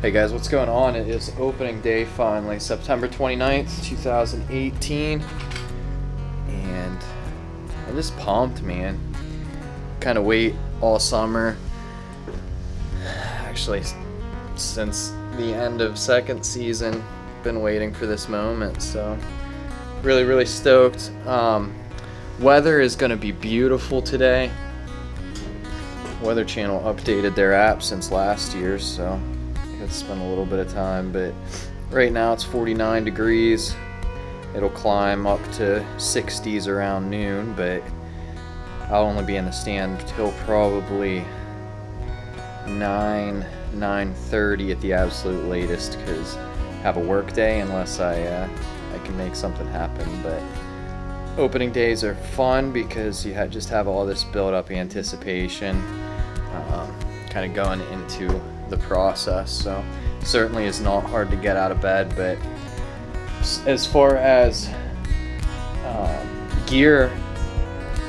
Hey guys, what's going on? It is opening day finally, September 29th, 2018, and I'm just pumped, man. Kind of wait all summer, actually since the end of second season, been waiting for this moment, so really stoked. Weather is going to be beautiful today. Weather Channel updated their app since last year, so it's spent a little bit of time, but right now it's 49 degrees. It'll climb up to 60s around noon, but I'll only be in the stand till probably 9:30 at the absolute latest, because I have a work day unless I can make something happen. But opening days are fun because you just have all this build-up anticipation, kind of going into the process. So certainly is not hard to get out of bed. But as far as gear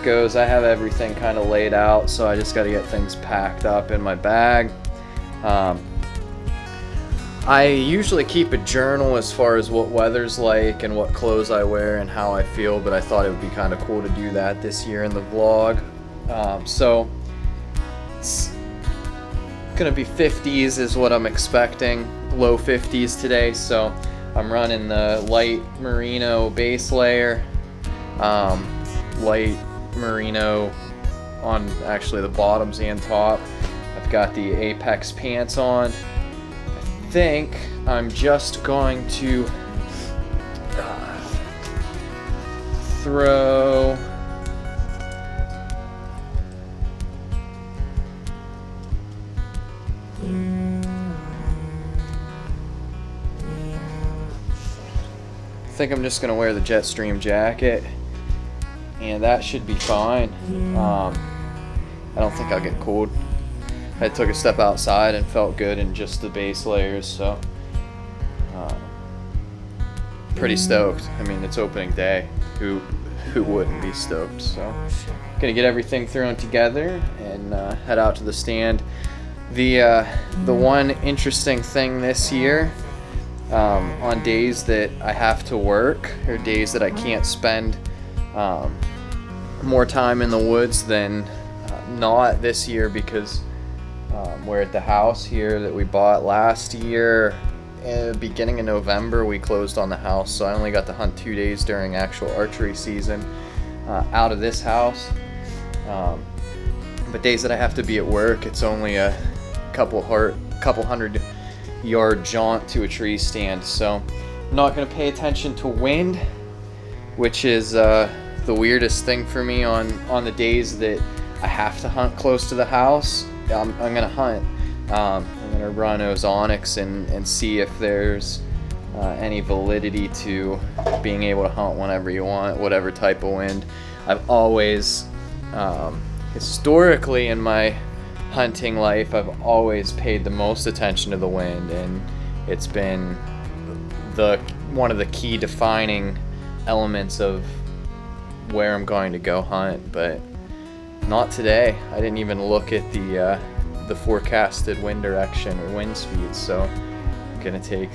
goes, I have everything kind of laid out, so I just got to get things packed up in my bag. I usually keep a journal as far as what weather's like and what clothes I wear and how I feel, but I thought it would be kind of cool to do that this year in the vlog. So it's gonna be 50s is what I'm expecting, low 50s today. So I'm running the light merino base layer, light merino on actually the bottoms and top. I've got the Apex pants on. I think I'm just going to throw I'm just gonna wear the Jetstream jacket, and that should be fine. I don't think I'll get cold. I took a step outside and felt good in just the base layers, so pretty stoked. I mean, it's opening day. Who wouldn't be stoked? So gonna get everything thrown together and head out to the stand. The one interesting thing this year, on days that I have to work or days that I can't spend more time in the woods than not this year, because we're at the house here that we bought last year. Beginning of November we closed on the house, so I only got to hunt 2 days during actual archery season out of this house. But days that I have to be at work, it's only a couple hundred yard jaunt to a tree stand, so I'm not going to pay attention to wind, which is the weirdest thing for me on the days that I have to hunt close to the house. I'm going to hunt. I'm going to run ozonics and see if there's any validity to being able to hunt whenever you want, whatever type of wind. I've always, historically in my hunting life, I've always paid the most attention to the wind, and it's been one of the key defining elements of where I'm going to go hunt. But not today. I didn't even look at the forecasted wind direction or wind speed, so I'm gonna take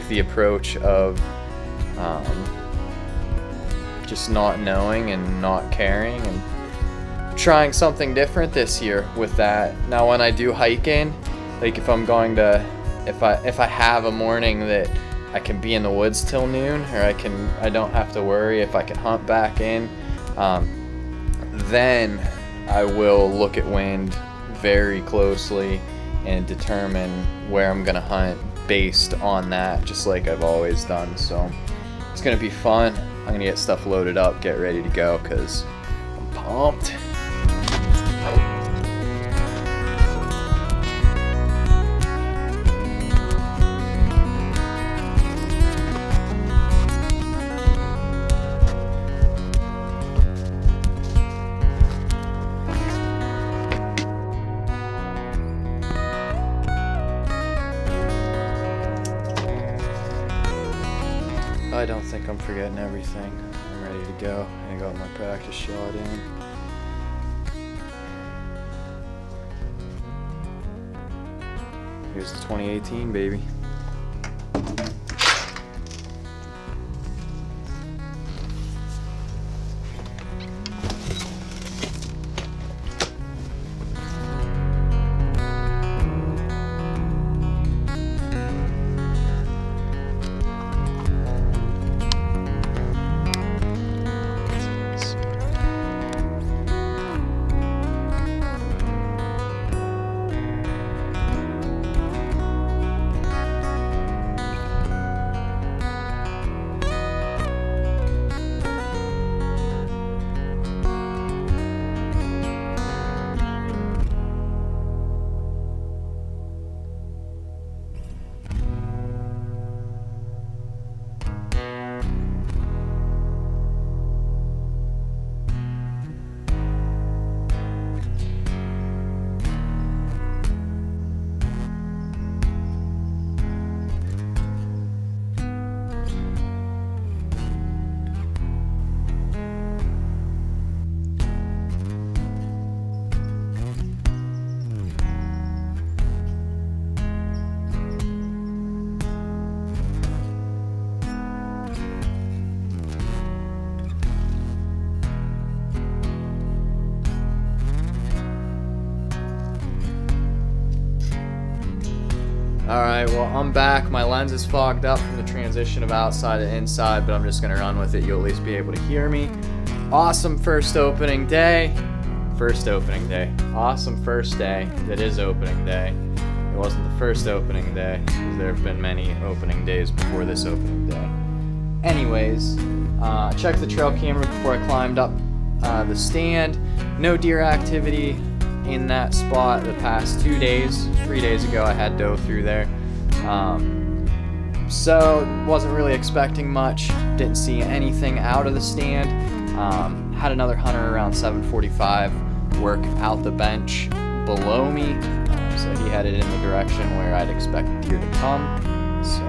the approach of just not knowing and not caring, and trying something different this year with that. Now when I do hiking, like if I'm going to, if I have a morning that I can be in the woods till noon, or I don't have to worry if I can hunt back in, then I will look at wind very closely and determine where I'm gonna hunt based on that, just like I've always done. So it's gonna be fun. I'm gonna get stuff loaded up, get ready to go, because I'm pumped. I don't think I'm forgetting everything. I'm ready to go. I got my practice shot in. Here's the 2018, baby. Alright, well, I'm back. My lens is fogged up from the transition of outside to inside, but I'm just going to run with it. You'll at least be able to hear me. Awesome first opening day. Awesome first day. That is opening day. It wasn't the first opening day, because there have been many opening days before this opening day. Anyways, checked the trail camera before I climbed up the stand. No deer activity in that spot the past 2 days. 3 days ago I had doe through there, so wasn't really expecting much. Didn't see anything out of the stand. Had another hunter around 7:45 work out the bench below me, so he headed in the direction where I'd expect deer to come, so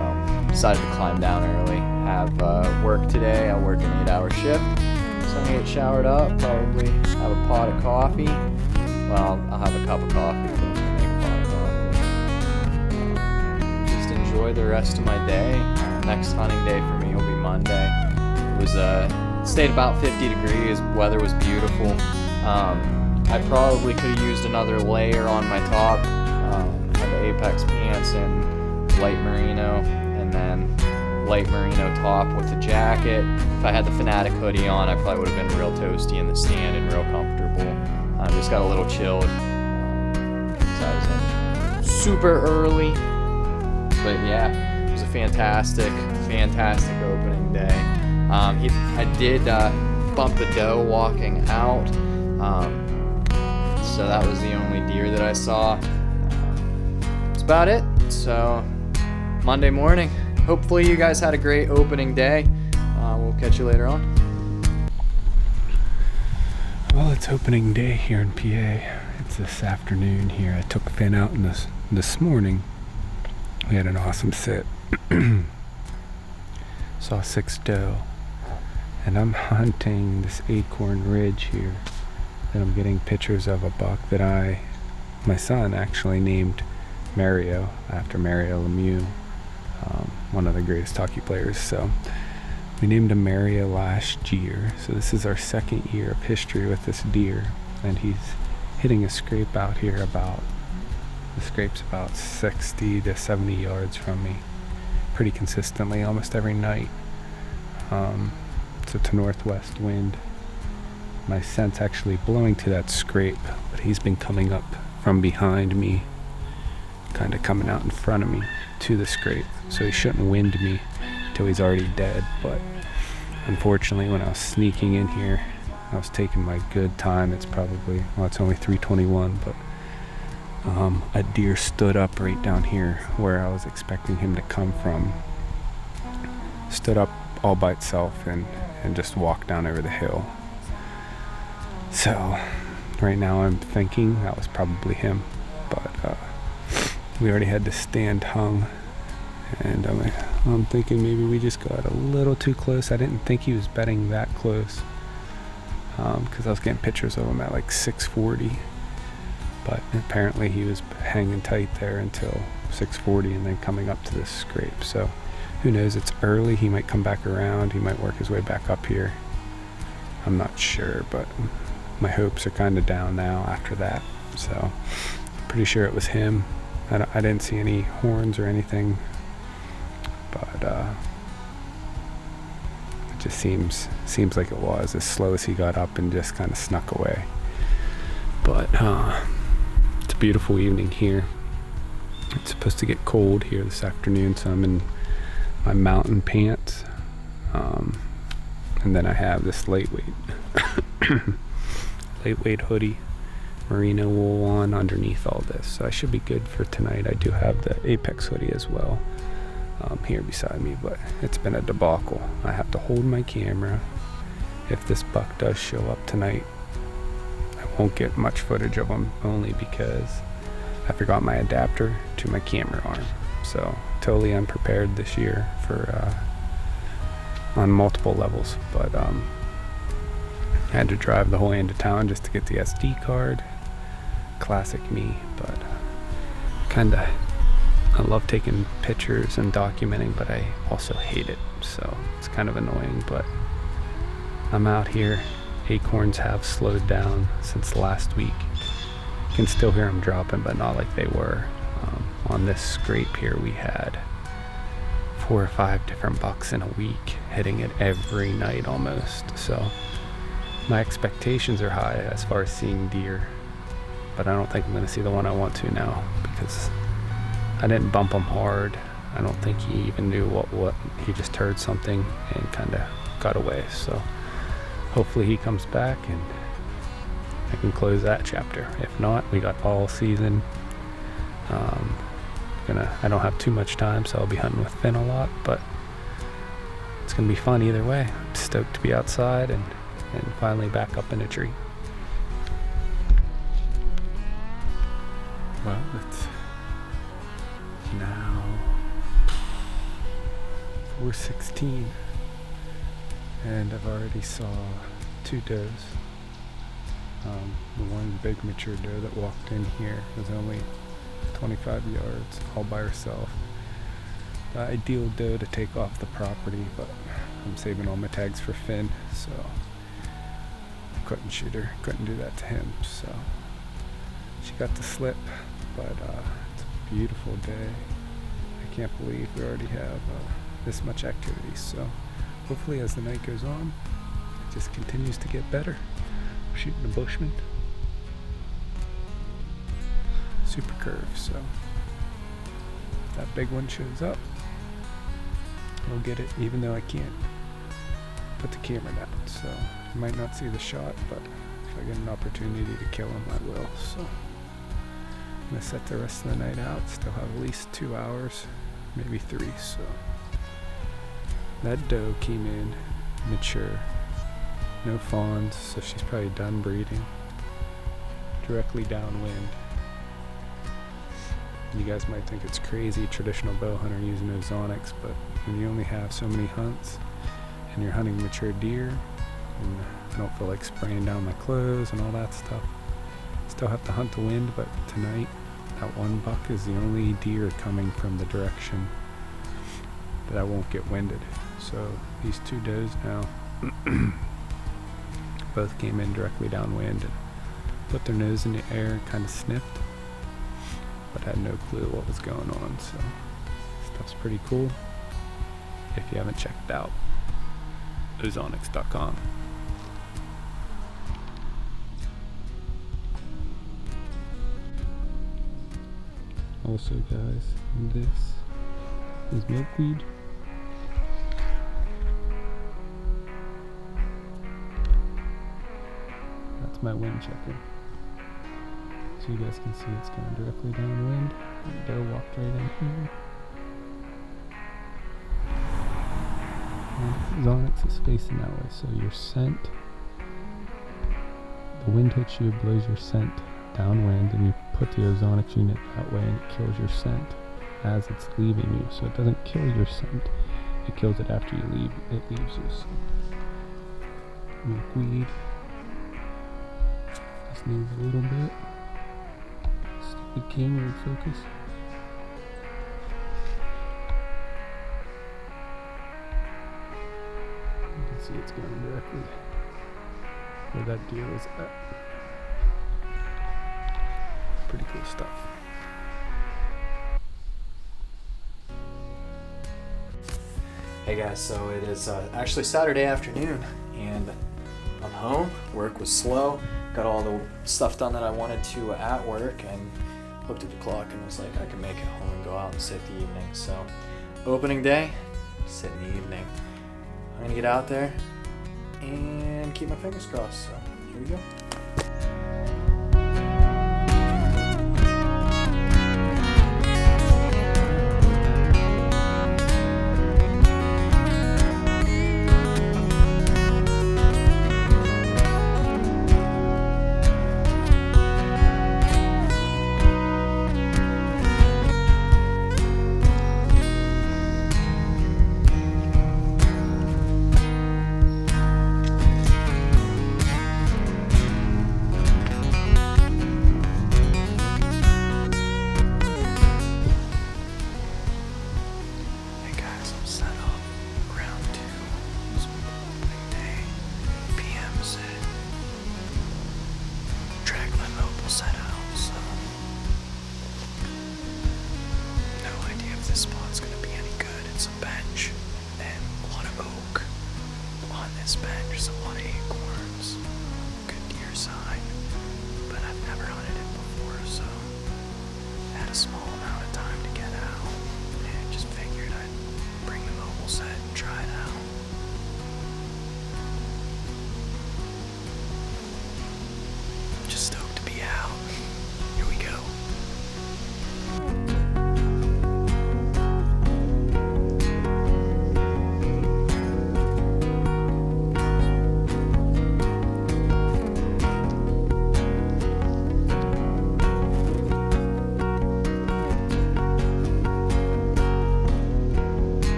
decided to climb down early. Have work today. I'll work an 8-hour shift, so I'm gonna get showered up, probably have a pot of coffee. Well, I'll have a cup of coffee, but I'm gonna make a pot of coffee. Just enjoy the rest of my day. Next hunting day for me will be Monday. It was stayed about 50 degrees. Weather was beautiful. I probably could have used another layer on my top. Had the Apex pants and light merino, and then light merino top with the jacket. If I had the Fanatic hoodie on, I probably would have been real toasty in the stand and real comfortable. Just got a little chilled, so I was in super early, but yeah, it was a fantastic opening day. I did bump a doe walking out, so that was the only deer that I saw. That's about it. So Monday morning, hopefully you guys had a great opening day. We'll catch you later on. Well, it's opening day here in PA. It's this afternoon here. I took Finn out this morning. We had an awesome sit. Saw 6 doe. And I'm hunting this Acorn Ridge here that I'm getting pictures of a buck that my son actually named Mario, after Mario Lemieux, one of the greatest hockey players. So we named him Mario last year, so this is our 2nd year of history with this deer, and he's hitting a scrape out here the scrape's about 60 to 70 yards from me, pretty consistently, almost every night. It's a northwest wind. My scent's actually blowing to that scrape, but he's been coming up from behind me, kind of coming out in front of me to the scrape, so he shouldn't wind me till he's already dead. But unfortunately, when I was sneaking in here, I was taking my good time. It's probably, well, it's only 3:21, but a deer stood up right down here where I was expecting him to come from. Stood up all by itself and just walked down over the hill. So right now I'm thinking that was probably him, but we already had the stand hung, and I'm thinking maybe we just got a little too close. I didn't think he was bedding that close, because I was getting pictures of him at like 640, but apparently he was hanging tight there until 640 and then coming up to this scrape. So who knows, it's early, he might come back around, he might work his way back up here. I'm not sure, but my hopes are kind of down now after that. So pretty sure it was him. I didn't see any horns or anything, but it just seems like it was as slow as he got up and just kind of snuck away. But it's a beautiful evening here. It's supposed to get cold here this afternoon, so I'm in my mountain pants, and then I have this lightweight hoodie, merino wool on underneath all this, so I should be good for tonight. I do have the Apex hoodie as well here beside me, but it's been a debacle. I have to hold my camera. If this buck does show up tonight, I won't get much footage of him, only because I forgot my adapter to my camera arm. So totally unprepared this year for on multiple levels, but I had to drive the whole way into town just to get the SD card. Classic me, but I love taking pictures and documenting, but I also hate it, so it's kind of annoying. But I'm out here. Acorns have slowed down since last week. You can still hear them dropping, but not like they were. On this scrape here, we had 4 or 5 different bucks in a week, hitting it every night almost. So my expectations are high as far as seeing deer, but I don't think I'm going to see the one I want to now, because I didn't bump him hard. I don't think he even knew what he just heard something and kind of got away. So hopefully he comes back and I can close that chapter. If not, we got all season. I don't have too much time, so I'll be hunting with Finn a lot, but it's gonna be fun either way. I'm stoked to be outside and finally back up in a tree. Well, it's now 4:16 and I've already saw 2 does. The one big mature doe that walked in here was only 25 yards all by herself. The ideal doe to take off the property, but I'm saving all my tags for Finn, so I couldn't shoot her, couldn't do that to him. So she got the slip, but it's a beautiful day. I can't believe we already have this much activity. So hopefully as the night goes on, it just continues to get better. I'm shooting a Bushman. Super curve, so if that big one shows up, we'll get it, even though I can't put the camera down. So you might not see the shot, but if I get an opportunity to kill him, I will. So I'm gonna set the rest of the night out. Still have at least 2 hours, maybe 3. So that doe came in mature, no fawns, so she's probably done breeding, directly downwind. You guys might think it's crazy, traditional bow hunter using ozonics, but when you only have so many hunts and you're hunting mature deer, and I don't feel like spraying down my clothes and all that stuff. Still have to hunt the wind, but tonight that one buck is the only deer coming from the direction that I won't get winded. So these 2 does now both came in directly downwind and put their nose in the air and kind of sniffed, but had no clue what was going on. So stuff's pretty cool. If you haven't checked it out, ozonics.com. Also guys, this is milkweed. That's my wind checker. So you guys can see it's going directly downwind. The doe walked right in here. And Ozonics is facing that way, so your scent, the wind hits you, blows your scent downwind, and you put the Ozonics unit that way and it kills your scent as it's leaving you. So it doesn't kill your scent, it kills it after you leave, it leaves you. So milkweed. Just move a little bit. Stupid camera would focus. it's going directly where that deer was at. Pretty cool stuff. Hey guys, so it is actually Saturday afternoon and I'm home. Work was slow. Got all the stuff done that I wanted to at work and looked at the clock and was like, I can make it home and go out and sit the evening. So opening day, sit in the evening. I'm gonna get out there and keep my fingers crossed. So here we go.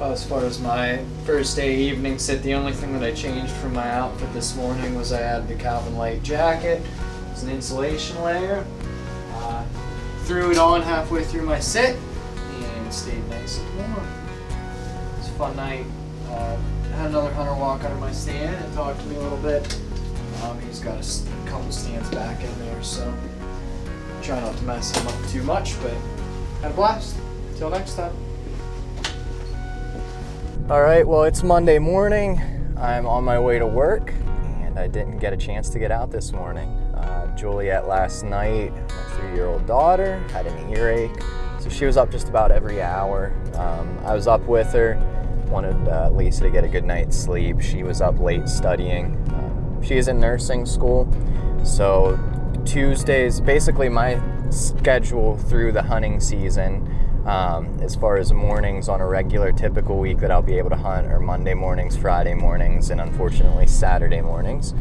As far as my first day evening sit, the only thing that I changed from my outfit this morning was I added the Calvin Light jacket. It's an insulation layer. Threw it on halfway through my sit and stayed nice and warm. It's a fun night. Had another hunter walk under my stand and talk to me a little bit. He's got a couple stands back in there, so try not to mess him up too much, but had a blast. Till next time. Alright, well, it's Monday morning. I'm on my way to work, and I didn't get a chance to get out this morning. Juliet last night, my 3-year-old daughter, had an earache, so she was up just about every hour. I was up with her, wanted Lisa to get a good night's sleep. She was up late studying. She is in nursing school, so Tuesdays, basically my schedule through the hunting season, as far as mornings on a regular typical week that I'll be able to hunt are Monday mornings, Friday mornings, and unfortunately Saturday mornings.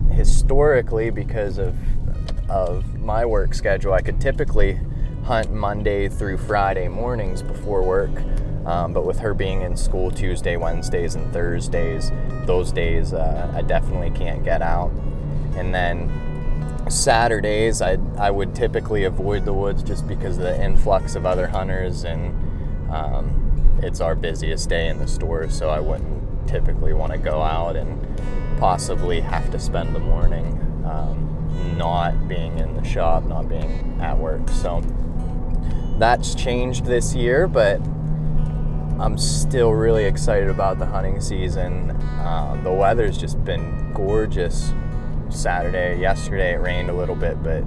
Historically, because of my work schedule, I could typically hunt Monday through Friday mornings before work, but with her being in school Tuesday, Wednesdays, and Thursdays, those days I definitely can't get out. And then Saturdays, I would typically avoid the woods just because of the influx of other hunters, and it's our busiest day in the store, so I wouldn't typically want to go out and possibly have to spend the morning not being in the shop, not being at work. So that's changed this year, but I'm still really excited about the hunting season. The weather's just been gorgeous. Yesterday it rained a little bit, but it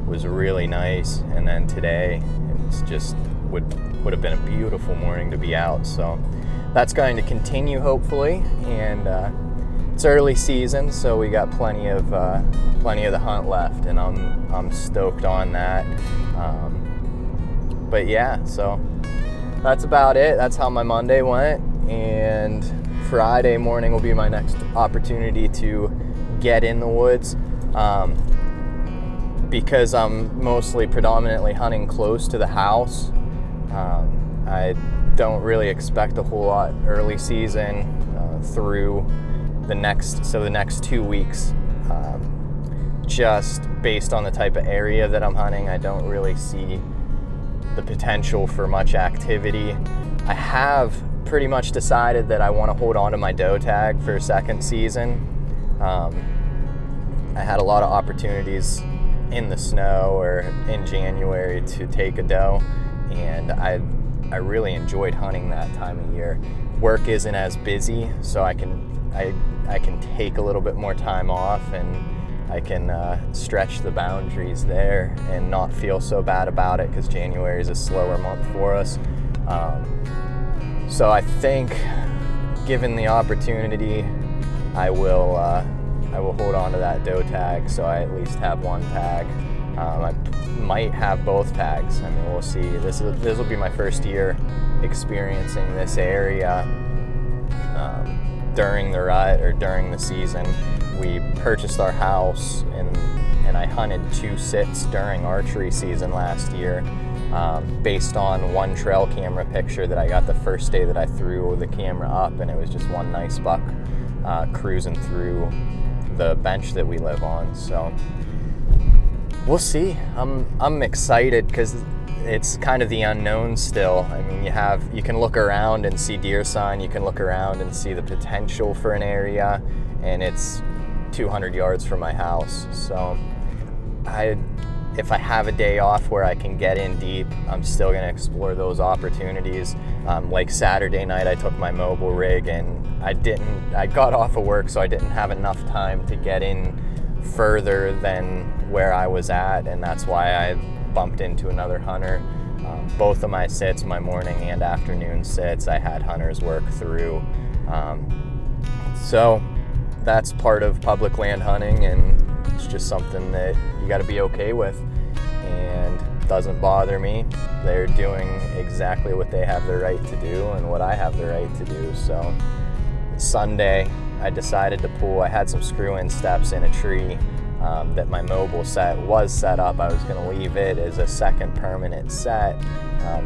was really nice, and then today it's just would have been a beautiful morning to be out. So that's going to continue hopefully, and it's early season, so we got plenty of the hunt left, and I'm stoked on that. But yeah, so that's about it. That's how my Monday went, and Friday morning will be my next opportunity to get in the woods, because I'm predominantly hunting close to the house. I don't really expect a whole lot early season through the next 2 weeks. Just based on the type of area that I'm hunting, I don't really see the potential for much activity. I have pretty much decided that I want to hold on to my doe tag for a second season. I had a lot of opportunities in the snow or in January to take a doe, and I really enjoyed hunting that time of year. Work isn't as busy, so I can take a little bit more time off, and I can stretch the boundaries there and not feel so bad about it, because January is a slower month for us. So I think, given the opportunity, I will hold on to that doe tag, so I at least have one tag. I might have both tags. I mean, we'll see. This will be my first year experiencing this area during the rut or during the season. We purchased our house, and I hunted 2 sits during archery season last year, based on one trail camera picture that I got the first day that I threw the camera up, and it was just one nice buck cruising through the bench that we live on. So we'll see. I'm excited because it's kind of the unknown still. I mean, you can look around and see deer sign, you can look around and see the potential for an area, and it's 200 yards from my house. So if I have a day off where I can get in deep, I'm still going to explore those opportunities. Like Saturday night, I took my mobile rig, and I got off of work, so I didn't have enough time to get in further than where I was at, and that's why I bumped into another hunter. Both of my sits, my morning and afternoon sits, I had hunters work through. So that's part of public land hunting, and it's just something that you got to be okay with, and doesn't bother me. They're doing exactly what they have the right to do and what I have the right to do. So Sunday, I decided to pull. I had some screw-in steps in a tree that my mobile set was set up. I was going to leave it as a second permanent set,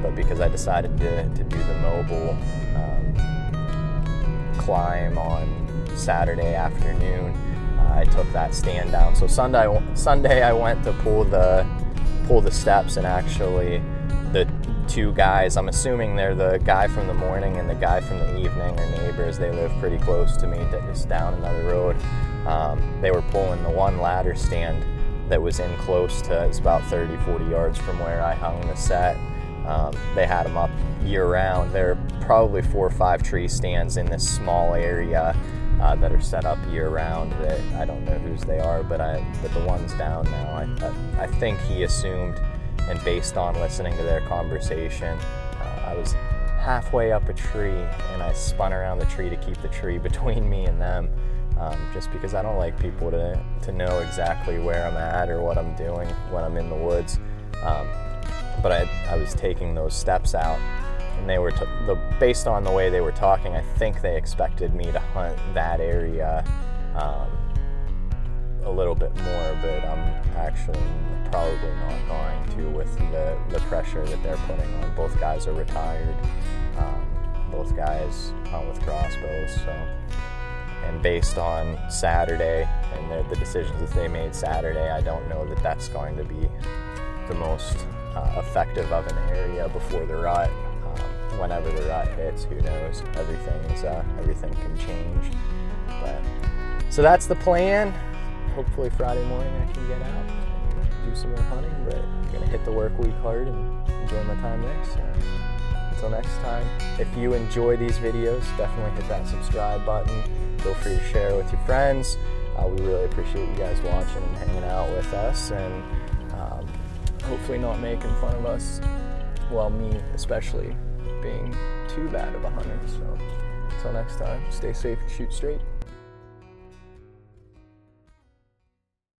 but because I decided to do the mobile climb on Saturday afternoon, I took that stand down. So Sunday I went to pull the steps, and actually the 2 guys, I'm assuming they're the guy from the morning and the guy from the evening, are neighbors. They live pretty close to me, just down another road. They were pulling the one ladder stand that was in close to, it's about 30-40 yards from where I hung the set. They had them up year round. There are probably 4 or 5 tree stands in this small area that are set up year round. That I don't know whose they are, but the one's down now. I think he assumed, and based on listening to their conversation, I was halfway up a tree, and I spun around the tree to keep the tree between me and them, just because I don't like people to know exactly where I'm at or what I'm doing when I'm in the woods. But I was taking those steps out, and they were based on the way they were talking, I think they expected me to hunt that area a little bit more, but I'm actually probably not going to, with the pressure that they're putting on. Both guys are retired. Both guys hunt with crossbows. So, and based on Saturday and the decisions that they made Saturday, I don't know that that's going to be the most effective of an area before the rut. Whenever the rut hits, who knows? Everything can change. But so that's the plan. Hopefully Friday morning I can get out and do some more hunting, but I'm gonna hit the work week hard and enjoy my time there. So until next time, if you enjoy these videos, definitely hit that subscribe button. Feel free to share with your friends. We really appreciate you guys watching and hanging out with us, and hopefully not making fun of us, well, me especially, being too bad of a hunter. So until next time, stay safe and shoot straight.